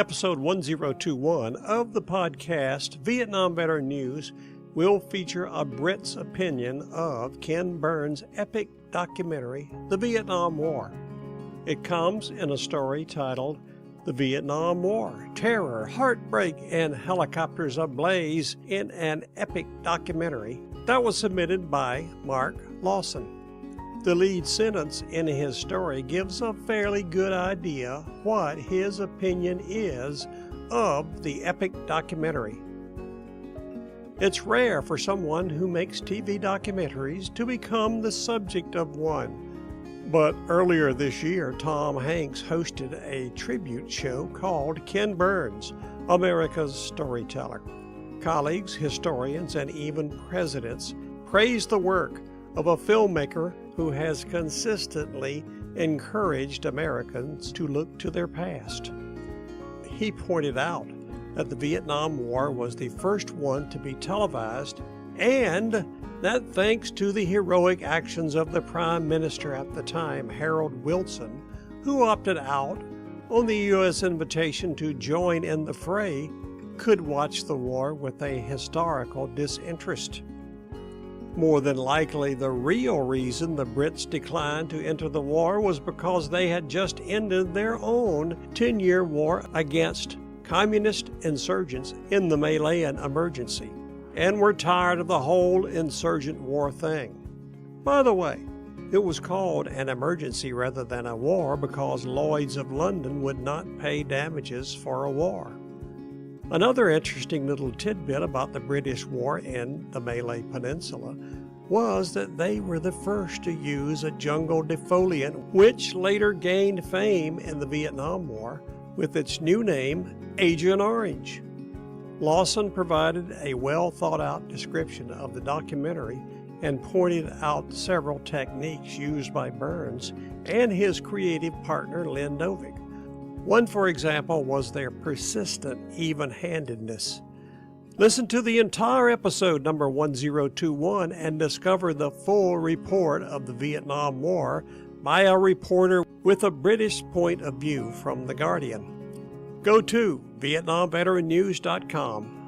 Episode 1021 of the podcast Vietnam Veteran News will feature a Brit's opinion of Ken Burns' epic documentary, The Vietnam War. It comes in a story titled The Vietnam War, Terror, Heartbreak, and Helicopters Ablaze in an Epic Documentary that was submitted by Mark Lawson. The lead sentence in his story gives a fairly good idea what his opinion is of the epic documentary. It's rare for someone who makes TV documentaries to become the subject of one. But earlier this year, Tom Hanks hosted a tribute show called Ken Burns, America's Storyteller. Colleagues, historians, and even presidents praised the work of a filmmaker who has consistently encouraged Americans to look to their past. He pointed out that the Vietnam War was the first one to be televised, and that thanks to the heroic actions of the Prime Minister at the time, Harold Wilson, who opted out on the U.S. invitation to join in the fray, could watch the war with a historical disinterest. More than likely, the real reason the Brits declined to enter the war was because they had just ended their own 10-year war against communist insurgents in the Malayan emergency, and were tired of the whole insurgent war thing. By the way, it was called an emergency rather than a war because Lloyd's of London would not pay damages for a war. Another interesting little tidbit about the British war in the Malay Peninsula was that they were the first to use a jungle defoliant, which later gained fame in the Vietnam War with its new name, Agent Orange. Lawson provided a well-thought-out description of the documentary and pointed out several techniques used by Burns and his creative partner, Lynn Novick. One, for example, was their persistent even-handedness. Listen to the entire episode number 1021 and discover the full report of the Vietnam War by a reporter with a British point of view from The Guardian. Go to VietnamVeteranNews.com